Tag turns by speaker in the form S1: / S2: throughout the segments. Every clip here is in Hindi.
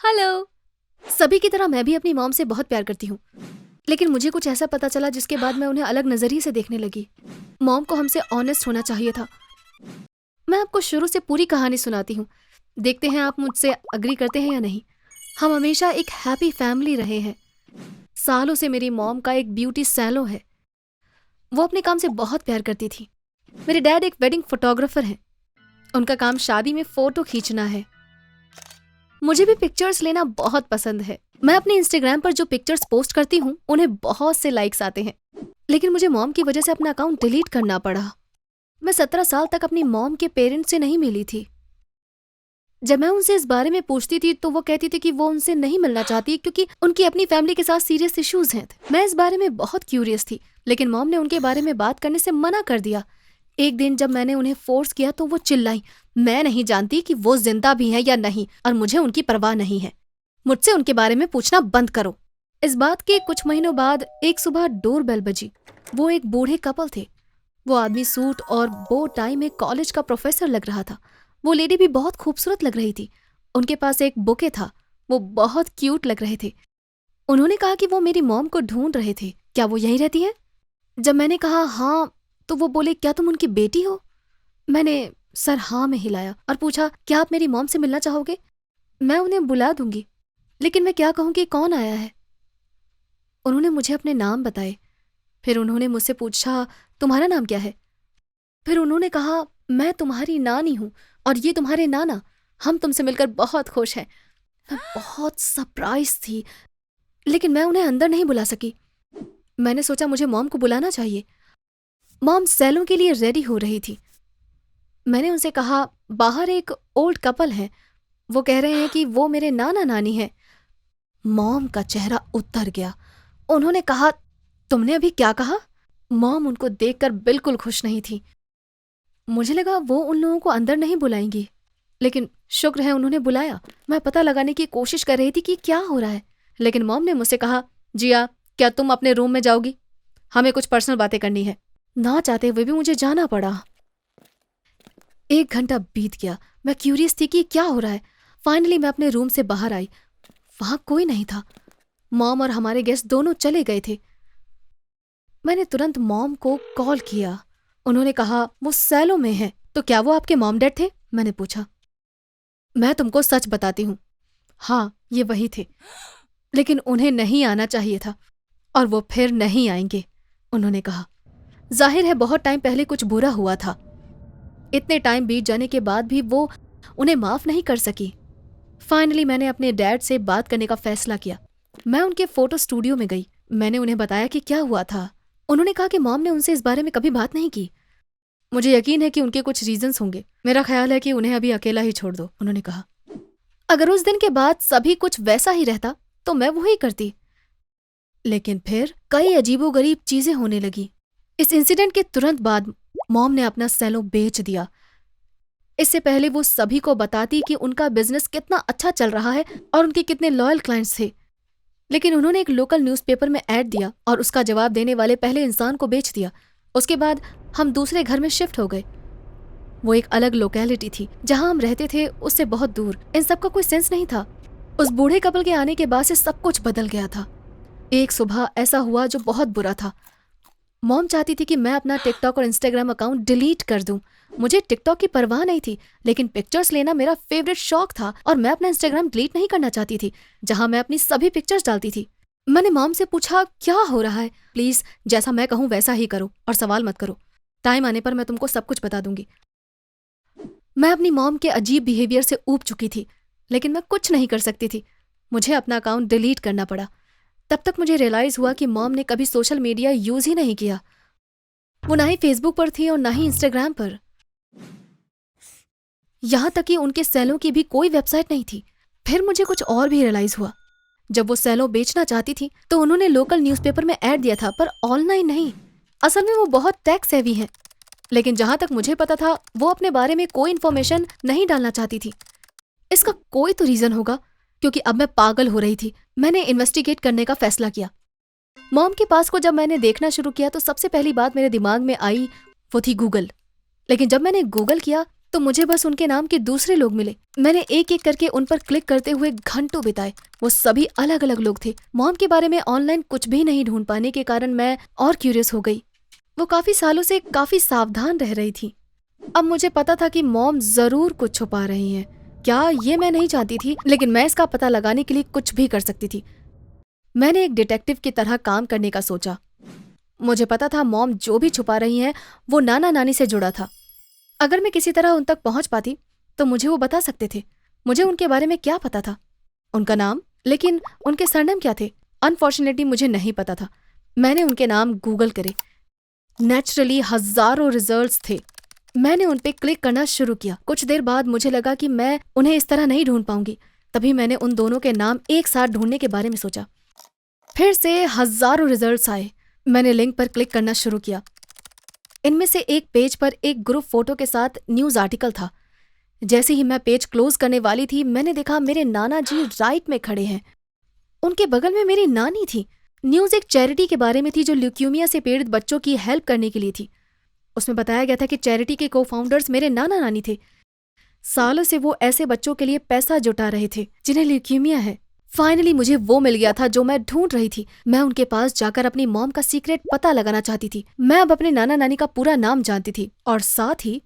S1: हेलो। सभी की तरह मैं भी अपनी मॉम से बहुत प्यार करती हूँ, लेकिन मुझे कुछ ऐसा पता चला जिसके बाद मैं उन्हें अलग नजरिए से देखने लगी। मॉम को हमसे ऑनेस्ट होना चाहिए था। मैं आपको शुरू से पूरी कहानी सुनाती हूँ, देखते हैं आप मुझसे अग्री करते हैं या नहीं। हम हमेशा एक हैप्पी फैमिली रहे हैं। सालों से मेरी मॉम का एक ब्यूटी सैलो है। वो अपने काम से बहुत प्यार करती थी। मेरे डैड एक वेडिंग फोटोग्राफर हैं। उनका काम शादी में फोटो खींचना है। मुझे भी पिक्चर्स लेना बहुत पसंद है। मैं अपने इंस्टाग्राम पर जो पिक्चर्स पोस्ट करती हूँ उन्हें बहुत से लाइक्स आते हैं, लेकिन मुझे मॉम की वजह से अपना अकाउंट डिलीट करना पड़ा। मैं 17 साल तक अपनी मॉम के पेरेंट्स से नहीं मिली थी। जब मैं उनसे इस बारे में पूछती थी तो वो कहती थी कि वो उनसे नहीं मिलना चाहती क्योंकि उनकी अपनी फैमिली के साथ सीरियस इश्यूज हैं। मैं इस बारे में बहुत क्यूरियस थी, लेकिन मॉम ने उनके बारे में बात करने से मना कर दिया। एक दिन जब मैंने उन्हें फोर्स किया तो वो चिल्लाई, मैं नहीं जानती कि वो जिंदा भी हैं या नहीं और मुझे उनकी परवाह नहीं है। मुझसे उनके बारे में पूछना बंद करो। इस बात के कुछ महीनों बाद एक सुबह डोरबेल बजी। वो एक बूढ़े कपल थे। वो आदमी सूट और बो टाई में कॉलेज का प्रोफेसर लग रहा था। वो लेडी भी बहुत खूबसूरत लग रही थी। उनके पास एक बुके था। वो बहुत क्यूट लग रहे थे। उन्होंने कहा कि वो मेरी मॉम को ढूंढ रहे थे। क्या वो यहीं रहती है? जब मैंने कहा हाँ, तो वो बोले, क्या तुम उनकी बेटी हो? मैंने सर हाँ में हिलाया और पूछा, क्या आप मेरी मॉम से मिलना चाहोगे? मैं उन्हें बुला दूंगी, लेकिन मैं क्या कहूँ कि कौन आया है? उन्होंने मुझे अपने नाम बताए। फिर उन्होंने मुझसे पूछा, तुम्हारा नाम क्या है? फिर उन्होंने कहा, मैं तुम्हारी नानी हूँ और ये तुम्हारे नाना। हम तुमसे मिलकर बहुत खुश हैं। मैं बहुत सरप्राइज थी, लेकिन मैं उन्हें अंदर नहीं बुला सकी। मैंने सोचा मुझे मॉम को बुलाना चाहिए। मॉम सैलून के लिए रेडी हो रही थी। मैंने उनसे कहा, बाहर एक ओल्ड कपल है, वो कह रहे हैं कि वो मेरे नाना नानी हैं। मॉम का चेहरा उतर गया। उन्होंने कहा, तुमने अभी क्या कहा? मॉम उनको देखकर बिल्कुल खुश नहीं थी। मुझे लगा वो उन लोगों को अंदर नहीं बुलाएंगी, लेकिन शुक्र है उन्होंने बुलाया। मैं पता लगाने की कोशिश कर रही थी कि क्या हो रहा है, लेकिन मॉम ने मुझसे कहा, जिया, क्या तुम अपने रूम में जाओगी? हमें कुछ पर्सनल बातें करनी है। ना चाहते हुए भी मुझे जाना पड़ा। 1 घंटा बीत गया। मैं क्यूरियस थी कि क्या हो रहा है। फाइनली मैं अपने रूम से बाहर आई। वहां कोई नहीं था। मॉम और हमारे गेस्ट दोनों चले गए थे। मैंने तुरंत मॉम को कॉल किया। उन्होंने कहा, वो सैलो में है। तो क्या वो आपके मॉम डैड थे? मैंने पूछा। मैं तुमको सच बताती हूँ, हाँ, ये वही थे, लेकिन उन्हें नहीं आना चाहिए था और वो फिर नहीं आएंगे, उन्होंने कहा। जाहिर है बहुत टाइम पहले कुछ बुरा हुआ था। इतने टाइम बीत जाने के बाद भी वो उन्हें माफ नहीं कर सकी। फाइनली मैंने अपने डैड से बात करने का फैसला किया। मैं उनके फोटो स्टूडियो में गई। मैंने उन्हें बताया कि क्या हुआ था। उन्होंने कहा कि मॉम ने उनसे इस बारे में कभी बात नहीं की। मुझे यकीन है कि उनके कुछ रीजंस होंगे। मेरा ख्याल है कि उन्हें अभी अकेला ही छोड़ दो, उन्होंने कहा। अगर उस दिन के बाद सभी कुछ वैसा ही रहता तो मैं वही करती, लेकिन फिर कई अजीबोगरीब चीजें होने लगी। इस इंसिडेंट के तुरंत बाद मॉम ने अपना सैलून बेच दिया। इससे पहले वो सभी को बताती कि उनका बिजनेस कितना अच्छा चल रहा है और उनके कितने लॉयल क्लाइंट्स थे, लेकिन उन्होंने एक लोकल न्यूज़पेपर में ऐड दिया और उसका जवाब देने वाले पहले इंसान को बेच दिया। उसके बाद हम दूसरे घर में शिफ्ट हो गए। वो एक अलग लोकेलिटी थी। जहां हम रहते थे उससे बहुत दूर। इन सब का कोई सेंस नहीं था। उस बूढ़े कपल के आने के बाद से सब कुछ बदल गया था। एक सुबह ऐसा हुआ जो बहुत बुरा था। मॉम चाहती थी कि मैं अपना टिकटॉक और इंस्टाग्राम अकाउंट डिलीट कर दूं। मुझे टिकटॉक की परवाह नहीं थी, लेकिन पिक्चर्स लेना मेरा फेवरेट शौक था और मैं अपना इंस्टाग्राम डिलीट नहीं करना चाहती थी, जहां मैं अपनी सभी पिक्चर्स डालती थी। मैंने मॉम से पूछा, क्या हो रहा है? प्लीज जैसा मैं कहूँ वैसा ही करो और सवाल मत करो। टाइम आने पर मैं तुमको सब कुछ बता दूंगी। मैं अपनी मॉम के अजीब बिहेवियर से ऊब चुकी थी, लेकिन मैं कुछ नहीं कर सकती थी। मुझे अपना अकाउंट डिलीट करना पड़ा। तब तक मुझे रियलाइज हुआ कि मॉम ने कभी सोशल मीडिया यूज ही नहीं किया। वो ना ही फेसबुक पर थी और ना ही इंस्टाग्राम पर। यहां तक कि उनके सैलों की भी कोई वेबसाइट नहीं थी। फिर मुझे कुछ और भी रियलाइज हुआ। जब वो सैलो बेचना चाहती थी तो उन्होंने लोकल न्यूज़पेपर में ऐड दिया था, पर ऑनलाइन नहीं। असल में वो बहुत टैक्स सेवी हैं, लेकिन जहां तक मुझे पता था वो अपने बारे में कोई इन्फॉर्मेशन नहीं डालना चाहती थी। इसका कोई तो रीजन होगा, क्योंकि अब मैं पागल हो रही थी। मैंने इन्वेस्टिगेट करने का फैसला किया। मॉम के पास को जब मैंने देखना शुरू किया तो सबसे पहली बात मेरे दिमाग में आई वो थी गूगल। लेकिन जब मैंने गूगल किया तो मुझे बस उनके नाम के दूसरे लोग मिले। मैंने एक एक करके उन पर क्लिक करते हुए घंटों बिताए। वो सभी अलग अलग लोग थे। मॉम के बारे में ऑनलाइन कुछ भी नहीं ढूंढ पाने के कारण मैं और क्यूरियस हो गई। वो काफी सालों से काफी सावधान रह रही थी। अब मुझे पता था कि मॉम जरूर कुछ छुपा रही हैं। क्या ये मैं नहीं चाहती थी, लेकिन मैं इसका पता लगाने के लिए कुछ भी कर सकती थी। मैंने एक डिटेक्टिव की तरह काम करने का सोचा। मुझे पता था मॉम जो भी छुपा रही हैं वो नाना नानी से जुड़ा था। अगर मैं किसी तरह उन तक पहुंच पाती तो मुझे वो बता सकते थे। मुझे उनके बारे में क्या पता था? उनका नाम, लेकिन उनके सरनेम क्या थे? अनफॉर्चुनेटली मुझे नहीं पता था। मैंने उनके नाम गूगल करे। नेचुरली हजारों रिजल्ट्स थे। मैंने उन पे क्लिक करना शुरू किया। कुछ देर बाद मुझे लगा कि मैं उन्हें इस तरह नहीं ढूंढ पाऊंगी। तभी मैंने उन दोनों के नाम एक साथ ढूंढने के बारे में सोचा। फिर से हजारों रिजल्ट्स आए। मैंने लिंक पर क्लिक करना शुरू किया। इनमें से एक पेज पर एक ग्रुप फोटो के साथ न्यूज आर्टिकल था। जैसे ही मैं पेज क्लोज करने वाली थी, मैंने देखा मेरे नाना जी राइट में खड़े हैं। उनके बगल में मेरी नानी थी। न्यूज एक चैरिटी के बारे में थी जो ल्यूक्यूमिया से पीड़ित बच्चों की हेल्प करने के लिए थी। उसमें बताया गया था कि चैरिटी के को-फाउंडर्स मेरे नाना नानी थे। सालों से वो ऐसे बच्चों के लिए पैसा जुटा रहे थे जिन्हें ल्यूकीमिया है। फाइनली मुझे वो मिल गया था जो मैं ढूंढ रही थी। मैं उनके पास जाकर अपनी मॉम का सीक्रेट पता लगाना चाहती थी। मैं अब अपने नाना नानी का पूरा नाम जानती थी और साथ ही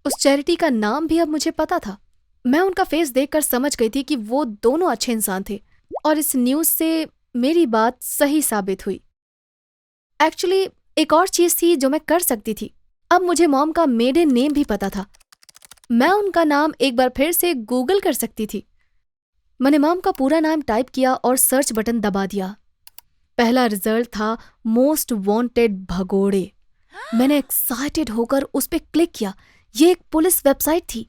S1: उस चैरिटी का नाम भी अब मुझे पता था। मैं उनका फेस देखकर समझ गई थी कि वो दोनों अच्छे इंसान थे और इस न्यूज से मेरी बात सही साबित हुई। एक्चुअली एक और चीज थी जो मैं कर सकती थी। अब मुझे मॉम का मेडन नेम भी पता था। मैं उनका नाम एक बार फिर से गूगल कर सकती थी। मैंने मॉम का पूरा नाम टाइप किया और सर्च बटन दबा दिया। पहला रिजल्ट था मोस्ट वांटेड भगोड़े। मैंने एक्साइटेड होकर उस पर क्लिक किया। ये एक पुलिस वेबसाइट थी।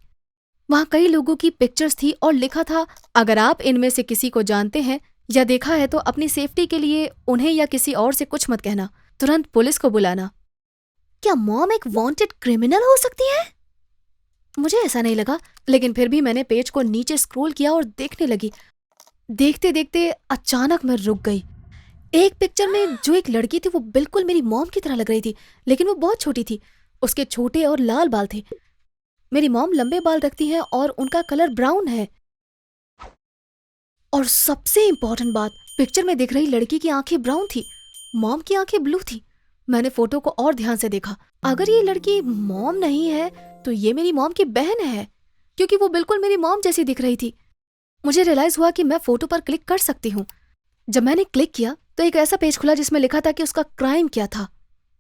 S1: वहां कई लोगों की पिक्चर्स थी और लिखा था, अगर आप इनमें से किसी को जानते हैं या देखा है तो अपनी सेफ्टी के लिए उन्हें या किसी और से कुछ मत कहना, तुरंत पुलिस को बुलाना। क्या मॉम एक वांटेड क्रिमिनल हो सकती है? मुझे ऐसा नहीं लगा, लेकिन फिर भी मैंने पेज को नीचे स्क्रॉल किया और देखने लगी। देखते देखते अचानक मैं रुक गई। एक पिक्चर में जो एक लड़की थी वो बिल्कुल मेरी मॉम की तरह लग रही थी, लेकिन वो बहुत छोटी थी। उसके छोटे और लाल बाल थे। मेरी मॉम लंबे बाल रखती हैं और उनका कलर ब्राउन है। और सबसे इम्पोर्टेंट बात, पिक्चर में दिख रही लड़की की आंखें ब्राउन थी, मॉम की आंखें ब्लू थी। मैंने फोटो को और ध्यान से देखा। अगर ये लड़की मॉम नहीं है तो ये मेरी मॉम की बहन है, क्योंकि वो बिल्कुल मेरी मॉम जैसी दिख रही थी। मुझे रियलाइज हुआ कि मैं फोटो पर क्लिक कर सकती हूँ। जब मैंने क्लिक किया तो एक ऐसा पेज खुला जिसमें लिखा था कि उसका क्राइम क्या था।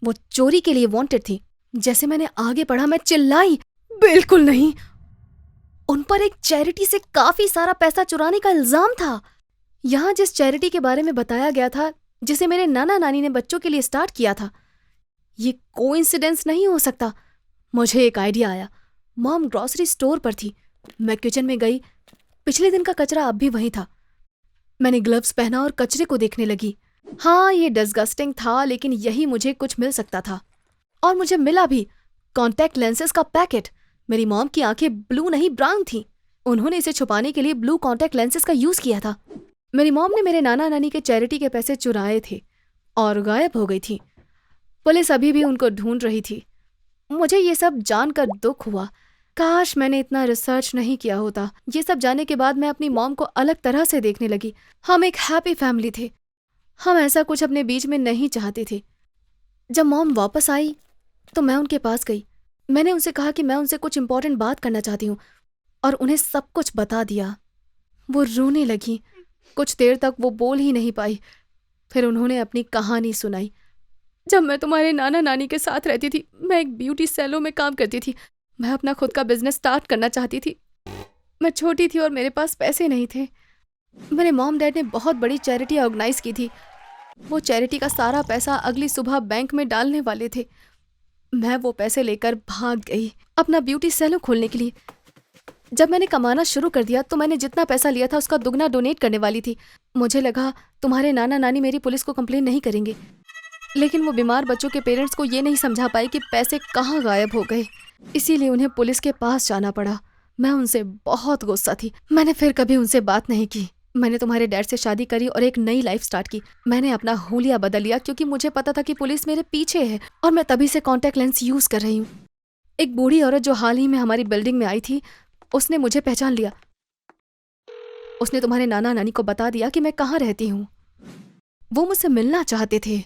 S1: वो चोरी के लिए वांटेड थी। जैसे मैंने आगे पढ़ा मैं चिल्लाई, बिल्कुल नहीं। उन पर एक चैरिटी से काफी सारा पैसा चुराने का इल्जाम था। यहाँ जिस चैरिटी के बारे में बताया गया था, जिसे मेरे नाना नानी ने बच्चों के लिए स्टार्ट किया था, ये कोइंसिडेंस नहीं हो सकता। मुझे एक आइडिया आया। मॉम ग्रोसरी स्टोर पर थी। मैं किचन में गई। पिछले दिन का कचरा अब भी वहीं था। मैंने ग्लव्स पहना और कचरे को देखने लगी। हाँ, ये डिस्गस्टिंग था, लेकिन यही मुझे कुछ मिल सकता था। और मुझे मिला भी। कॉन्टैक्ट लेंसेज का पैकेट। मेरी मॉम की आंखें ब्लू नहीं ब्राउन थी। उन्होंने इसे छुपाने के लिए ब्लू कॉन्टैक्ट लेंसेज का यूज किया था। मेरी मॉम ने मेरे नाना नानी के चैरिटी के पैसे चुराए थे और गायब हो गई थी। पुलिस अभी भी उनको ढूंढ रही थी। मुझे ये सब जानकर दुख हुआ। काश मैंने इतना रिसर्च नहीं किया होता। ये सब जानने के बाद मैं अपनी मॉम को अलग तरह से देखने लगी। हम एक हैप्पी फैमिली थे। हम ऐसा कुछ अपने बीच में नहीं चाहते थे। जब मॉम वापस आई तो मैं उनके पास गई। मैंने उनसे कहा कि मैं उनसे कुछ इंपॉर्टेंट बात करना चाहती हूँ और उन्हें सब कुछ बता दिया। वो रोने लगी। कुछ देर तक वो बोल ही नहीं पाई। फिर उन्होंने अपनी कहानी सुनाई। जब मैं तुम्हारे नाना नानी के साथ रहती थी, मैं एक ब्यूटी सैलून में काम करती थी। मैं अपना खुद का बिजनेस स्टार्ट करना चाहती थी। मैं छोटी थी और मेरे पास पैसे नहीं थे। मेरे मॉम डैड ने बहुत बड़ी चैरिटी ऑर्गेनाइज की थी। वो चैरिटी का सारा पैसा अगली सुबह बैंक में डालने वाले थे। मैं वो पैसे लेकर भाग गई अपना ब्यूटी सैलून खोलने के लिए। जब मैंने कमाना शुरू कर दिया तो मैंने जितना पैसा लिया था उसका दुगना डोनेट करने वाली थी। मुझे लगा तुम्हारे नाना नानी मेरी पुलिस को कंप्लेन नहीं करेंगे, लेकिन वो बीमार बच्चों के पेरेंट्स को ये नहीं समझा पाई कि पैसे कहाँ गायब हो गए। इसीलिए उन्हें पुलिस के पास जाना पड़ा। मैं उनसे बहुत गुस्सा थी। मैंने फिर कभी उनसे बात नहीं की। मैंने तुम्हारे डैड से शादी करी और एक नई लाइफ स्टार्ट की। मैंने अपना हुलिया बदल लिया क्योंकि मुझे पता था कि पुलिस मेरे पीछे है और मैं तभी से कॉन्टैक्ट लेंस यूज कर रही हूँ। एक बूढ़ी औरत जो हाल ही में हमारी बिल्डिंग में आई थी, उसने मुझे पहचान लिया। उसने तुम्हारे नाना नानी को बता दिया कि मैं कहाँ रहती हूँ। वो मुझसे मिलना चाहते थे।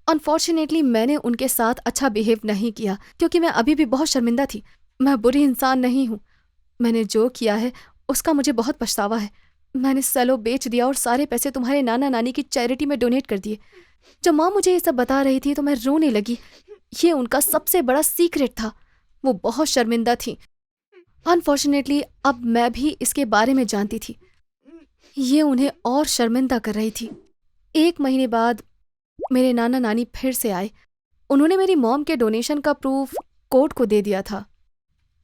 S1: अनफॉर्चुनेटली मैंने उनके साथ अच्छा बिहेव नहीं किया क्योंकि मैं अभी भी बहुत शर्मिंदा थी। मैं बुरी इंसान नहीं हूँ। मैंने जो किया है उसका मुझे बहुत पछतावा है। मैंने सेलो बेच दिया और सारे पैसे तुम्हारे नाना नानी की चैरिटी में डोनेट कर दिए। जब माँ मुझे ये सब बता रही थी तो मैं रोने लगी। ये उनका सबसे बड़ा सीक्रेट था। वो बहुत शर्मिंदा थी। अनफॉर्चुनेटली अब मैं भी इसके बारे में जानती थी। ये उन्हें और शर्मिंदा कर रही थी। 1 महीने बाद मेरे नाना नानी फिर से आए। उन्होंने मेरी मॉम के डोनेशन का प्रूफ कोर्ट को दे दिया था।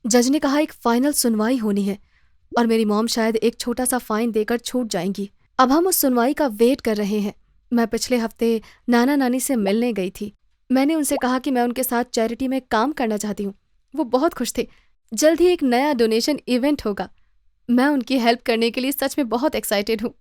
S1: जज ने कहा एक फाइनल सुनवाई होनी है और मेरी मॉम शायद एक छोटा सा फाइन देकर छूट जाएंगी। अब हम उस सुनवाई का वेट कर रहे हैं। मैं पिछले हफ्ते नाना नानी से मिलने गई थी। मैंने उनसे कहा कि मैं उनके साथ चैरिटी में काम करना चाहती हूँ। वो बहुत खुश थे। जल्द ही एक नया डोनेशन इवेंट होगा। मैं उनकी हेल्प करने के लिए सच में बहुत एक्साइटेड हूँ।